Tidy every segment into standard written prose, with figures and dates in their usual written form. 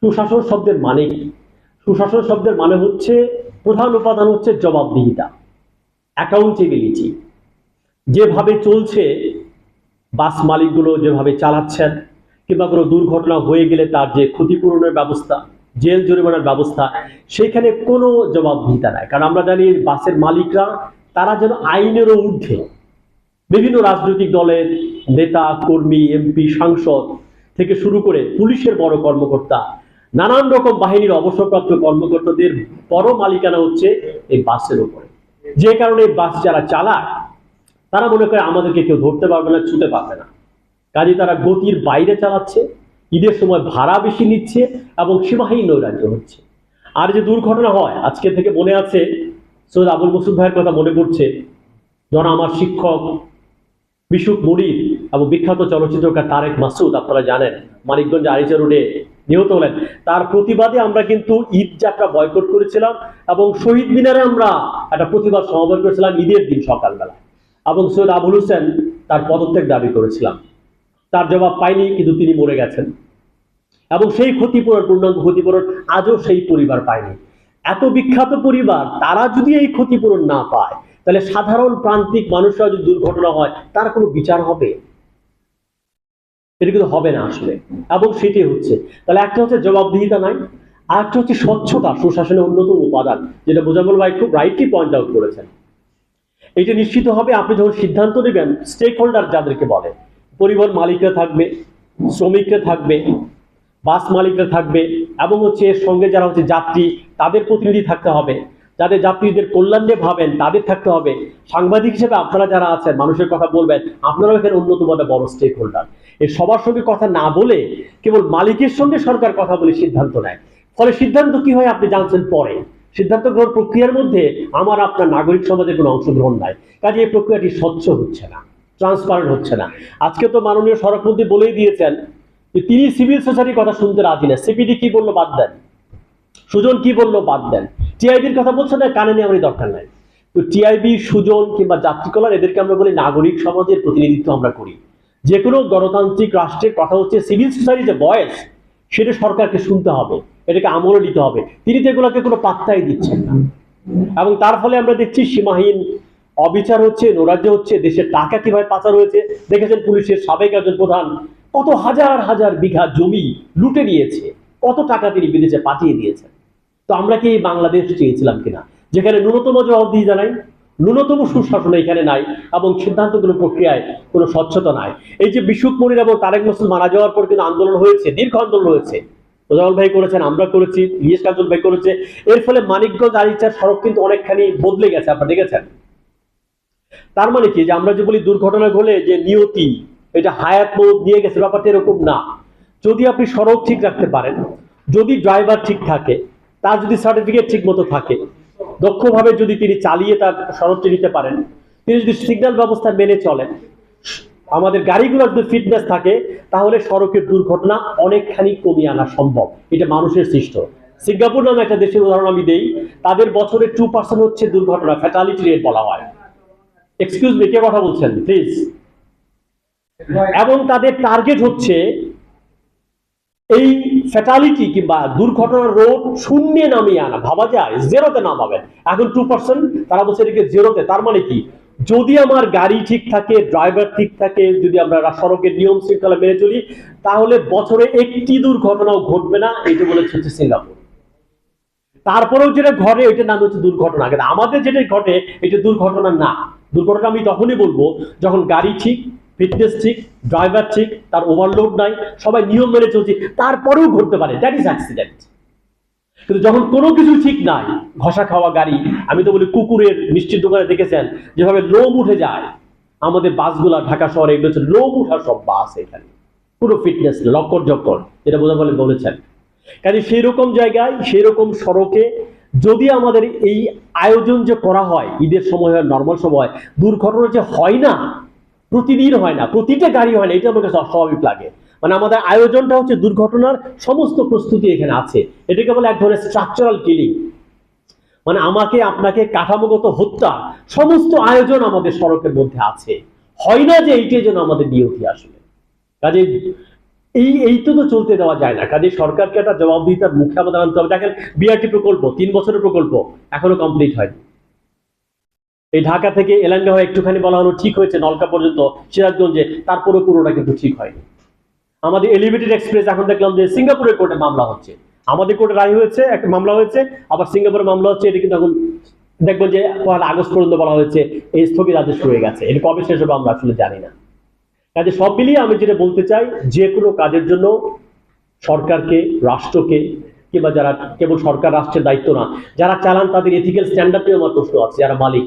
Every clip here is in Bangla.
সুশাসন শব্দের মানে কি? সুশাসন শব্দের মানে হচ্ছে, প্রধান উপাদান হচ্ছে জবাবদিহিতা, অ্যাকাউন্টেবিলিটি। যেভাবে চলছে, বাস মালিকগুলো যেভাবে চালাচ্ছেন, কিংবা কোনো দুর্ঘটনা হয়ে গেলে তার যে ক্ষতিপূরণের ব্যবস্থা, জেল জরিমানার ব্যবস্থা, সেখানে কোনো জবাবদিহিতা নাই। কারণ আমরা জানি বাসের মালিকরা তারা যেন আইনেরও ঊর্ধ্বে। বিভিন্ন রাজনৈতিক দলের নেতা কর্মী, এমপি, সাংসদ থেকে শুরু করে পুলিশের বড় কর্মকর্তা, নানান রকম বাহিনীর অবসরপ্রাপ্ত কর্মকর্তাদের বড় মালিকানা হচ্ছে এই বাসের উপরে। যে কারণে বাস যারা চালায় তারা মনে করে আমাদেরকে কেউ ধরতে পারবে না, ছুতে পারবে না। কাজে তারা গতির বাইরে চালাচ্ছে, ঈদের সময় ভাড়া বেশি নিচ্ছে এবং সীমাহীন নৈরাজ্য হচ্ছে। আর যে দুর্ঘটনা হয়, আজকে থেকে মনে আছে, সৈয়দ আবুল মসুদ ভাইয়ের কথা মনে পড়ছে, যখন আমার শিক্ষক বিশুক মনির এবং বিখ্যাত চলচ্চিত্রকার তারেক মাসুদ, আপনারা জানেন, মানিকগঞ্জ আরিচা রোডে নিহত হলেন। তার প্রতিবাদে আমরা কিন্তু ঈদ যাত্রা বয়কট করেছিলাম এবং শহীদ মিনারে আমরা একটা প্রতিবাদ সমাবেশ করেছিলাম ঈদের দিন সকালবেলা। এবং সৈয়দ আবুল হোসেন তার পদত্যাগ দাবি করেছিলাম। তার জবাব পাইনি, কিন্তু তিনি মরে গেছেন এবং সেই ক্ষতিপূরণ, পূর্ণাঙ্গ ক্ষতিপূরণ আজও সেই পরিবার পায়নি। এত বিখ্যাত পরিবার, তারা যদি এই ক্ষতিপূরণ না পায়, তাহলে সাধারণ প্রান্তিক মানুষরা যদি দুর্ঘটনা হয় তার কোনো বিচার হবে? এটা কিন্তু হবে না আসলে, এবং সেটি হচ্ছে। তাহলে একটা হচ্ছে জবাবদিহিতা নাই, আর একটা হচ্ছে স্বচ্ছতা, সুশাসনের অন্যতম উপাদান, যেটা মোজাম্মেল ভাই খুব রাইটলি পয়েন্ট আউট করেছেন। এটা নিশ্চিত হবে আপনি যখন সিদ্ধান্ত নেবেন, স্টেক হোল্ডার যাদেরকে বলে, পরিবহন মালিকরা থাকবে, শ্রমিকরা থাকবে, বাস মালিকরা থাকবে, এবং হচ্ছে এর সঙ্গে যারা হচ্ছে যাত্রী, তাদের প্রতিনিধি থাকতে হবে, যাদের যাত্রীদের কল্যাণ নিয়ে ভাবেন তাদের থাকতে হবে, সাংবাদিক হিসেবে আপনারা যারা আছেন মানুষের কথা বলবেন, আপনারাও এখানে অন্যতম একটা বড় স্টেক হোল্ডার। এর সবার সঙ্গে কথা না বলে কেবল মালিকের সঙ্গে সরকার কথা বলে সিদ্ধান্ত নেয়। ফলে সিদ্ধান্ত কি হয় আপনি জানছেন পরে। সিদ্ধান্ত গ্রহণ প্রক্রিয়ার মধ্যে আমার আপনার নাগরিক সমাজের কোনো অংশগ্রহণ নাই। কাজে এই প্রক্রিয়াটি স্বচ্ছ হচ্ছে না, ট্রান্সপারেন্ট হচ্ছে না। আজকে তো মাননীয় সড়কমন্ত্রী বলেই দিয়েছেন যে তিনি সিভিল সোসাইটির কথা শুনতে রাজি না। সিপিডি কি বললো বাদ দেন, সুজন কি বললো বাদ দেন, টিআইবির কথা বলছে না, কানে নেওয়ারই দরকার নাই। তো টিআইবি, সুজন কিংবা যাত্রীকলার, এদেরকে আমরা বলি নাগরিক সমাজের প্রতিনিধিত্ব আমরা করি। যে কোনো গণতান্ত্রিক রাষ্ট্রের কথা হচ্ছে সিভিল সোসাইটির যে ভয়েস, সেটা সরকারকে শুনতে হবে, এটাকে আমলে নিতে হবে। তিনি তো এগুলোকে কোনো পাত্তাই দিচ্ছেন না, এবং তার ফলে আমরা দেখছি সীমাহীন অবিচার হচ্ছে, নৈরাজ্য হচ্ছে, দেশের টাকা কিভাবে পাচার হয়েছে। দেখেছেন পুলিশের সাবেক একজন প্রধান কত হাজার হাজার বিঘা জমি লুটে নিয়েছে, কত টাকা তিনি বিদেশে পাঠিয়ে দিয়েছেন। তো আমরা কি এই বাংলাদেশ চেয়েছিলাম কিনা, যেখানে ন্যূনতম জবাবদিহিতা নাই, ন্যূনতম সুশাসন এখানে নাই, এবং সিদ্ধান্তগুলো প্রক্রিয়ায় কোনো স্বচ্ছতা নাই। এই যে বিশুক মনির এবং তারেক মাসুদ মারা যাওয়ার পর কিন্তু আন্দোলন হয়েছে, দীর্ঘ আন্দোলন হয়েছে, মোজাম্মেল ভাই করেছেন, আমরা করেছি, ইলিয়াস কাঞ্চন ভাই করেছে। এর ফলে মানিকগঞ্জ আরিচার সড়ক কিন্তু অনেকখানি বদলে গেছে, আপনারা দেখেছেন। তার মানে কি, যে আমরা যে বলি দুর্ঘটনা ঘটলে যে নিয়তি এটা হায়াত মৌত নিয়ে গেছে, ব্যাপারটা এরকম না। যদি আপনি সড়ক ঠিক রাখতে পারেন, যদি ড্রাইভার ঠিক থাকে, তার যদি সার্টিফিকেট ঠিক মতো থাকে, দক্ষভাবে যদি তিনি চালিয়ে তার সড়কটি নিতে পারেন, তিনি যদি সিগন্যাল ব্যবস্থা মেনে চলেন, আমাদের গাড়িগুলোর যদি ফিটনেস থাকে, তাহলে সড়কের দুর্ঘটনা অনেকখানি কমিয়ে আনা সম্ভব। এটা মানুষের সৃষ্ট। সিঙ্গাপুর নামে একটা দেশের উদাহরণ আমি দেই, তাদের বছরে 2% হচ্ছে দুর্ঘটনা, ফ্যাটালিটি রেট বলা হয়। এক্সকিউজ মি, কে কথা বলছেন প্লিজ? এবং তাদের টার্গেট হচ্ছে এই ফ্যাটালিটি কিংবা দুর্ঘটনার রোধ শূন্যে নামিয়ে আনা। ভাবা যায় জিরোতে নামাবেন, এখন 2%, তারা বলছে এদিকে জিরোতে। তার মানে কি, যদি আমার গাড়ি ঠিক থাকে, ড্রাইভার ঠিক থাকে, যদি আমরা সড়কের নিয়ম শৃঙ্খলা মেনে চলি, তাহলে বছরে একটি দুর্ঘটনাও ঘটবে না। এটা বলেছে হচ্ছে সিঙ্গাপুর। তারপরেও যেটা ঘটে ওইটার নাম হচ্ছে দুর্ঘটনা। কিন্তু আমাদের যেটা ঘটে এটা দুর্ঘটনা না। দুর্ঘটনা আমি তখনই বলবো যখন গাড়ি ঠিক, ফিটনেস ঠিক, ড্রাইভার ঠিক, তার ওভারলোড নাই, সবাই নিয়ম মেনে চলছে, তারপরেও ঘটতে পারে, দ্যাট ইজ অ্যাক্সিডেন্ট। কিন্তু যখন কোনো কিছু ঠিক নাই, ঘষা খাওয়া গাড়ি, আমি তো বলি কুকুরের মিষ্টির দোকানে দেখেছেন যেভাবে লোম উঠে যায়, আমাদের বাসগুলা ঢাকা শহরে এগুলো হচ্ছে লোম উঠার সব বাস, এখানে পুরো ফিটনেস লক্কর জক্কর, যেটা বোঝা বলে বলেছেন। কাজে সেই রকম জায়গায়, সেই রকম সড়কে যদি আমাদের এই আয়োজন যে করা হয়, ঈদের সময় হয়, নর্মাল সময়, দুর্ঘটনা যে হয় না, প্রতিদিন হয় না, প্রতিটা গাড়ি হয় না, এটা আমার কাছে অস্বাভাবিক লাগে। মানে আমাদের আয়োজনটা হচ্ছে দুর্ঘটনার সমস্ত প্রস্তুতি এখানে আছে। এটাকে বলে এক ধরনের স্ট্রাকচারাল কিলিং, মানে আমাকে আপনাকে কাঠামোগত হত্যা সমস্ত আয়োজন আমাদের সড়কের মধ্যে আছে। হয় না যে এইটাই যেন আমাদের নিয়তি আসলে। কাজে এই তো চলতে দেওয়া যায় না। কাজে সরকারকে একটা জবাবদিহিতার মুখে আমাদের আনতে হবে। দেখেন বিআরটি প্রকল্প 3 বছরের প্রকল্প, এখনো কমপ্লিট হয়নি। এই ঢাকা থেকে এলাঙ্গা হয়ে একটুখানি বলা হলো ঠিক হয়েছে নলকা পর্যন্ত সিরাজগঞ্জে, তারপরে পুরোটা কিন্তু ঠিক হয়নি। আমাদের এলিভেটেড এক্সপ্রেস এখন দেখলাম যে সিঙ্গাপুরের কোর্টে মামলা হচ্ছে, আমাদের কোর্টে রায় হয়েছে, একটা মামলা হয়েছে, আবার সিঙ্গাপুরে মামলা হচ্ছে। এটা কিন্তু এখন দেখবো যে 1 আগস্ট পর্যন্ত বলা হয়েছে এই স্থগিতাদেশ রয়ে গেছে। এটা কবে শেষ হবে আমরা আসলে জানি না। কাজে সব মিলিয়ে আমি যেটা বলতে চাই, যে কোনো কাজের জন্য সরকারকে, রাষ্ট্রকে, কিংবা যারা কেবল সরকার রাষ্ট্রের দায়িত্ব না, যারা চালান তাদের এথিক্যাল স্ট্যান্ডার্ড নিয়ে আমার প্রশ্ন আছে। যারা মালিক,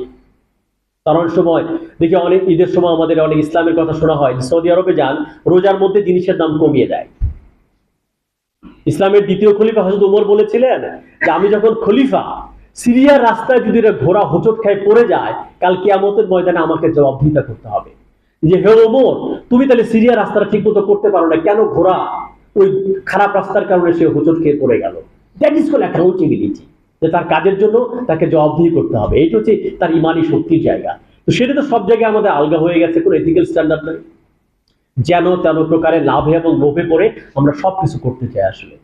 তারা অনেক সময় দেখি, অনেক ঈদের সময় আমাদের অনেক ইসলামের কথা শোনা হয়, সৌদি আরবে যান, রোজার মধ্যে জিনিসের দাম কমিয়ে দেয়। ইসলামের দ্বিতীয় খলিফা হযরত উমর বলেছিলেন যে আমি যখন খলিফা, সিরিয়ার রাস্তায় যদি ঘোড়া হোঁচট খায় পড়ে যায়, কাল কিয়ামতের ময়দানে আমাকে জবাবদিহিতা করতে হবে যে হে ওমর, তুমি তাহলে সিরিয়ার রাস্তাটা ঠিক মতো করতে পারো না, কেন ঘোড়া ওই খারাপ রাস্তার কারণে সে হোঁচট খেয়ে পড়ে গেল। দ্যাট ইজ কল অ্যাকাউন্টেবিলিটি, যে তার কাজের জন্য তাকে জবাবদিহি করতে হবে। এইটা হচ্ছে তার ইমানি শক্তির জায়গা। তো সেটা তো সব জায়গায় আমাদের আলগা হয়ে গেছে, কোনো এথিক্যাল স্ট্যান্ডার্ড নেই। যেন তেন প্রকারে লাভে এবং লোভে পড়ে আমরা সবকিছু করতে চাই আসলে।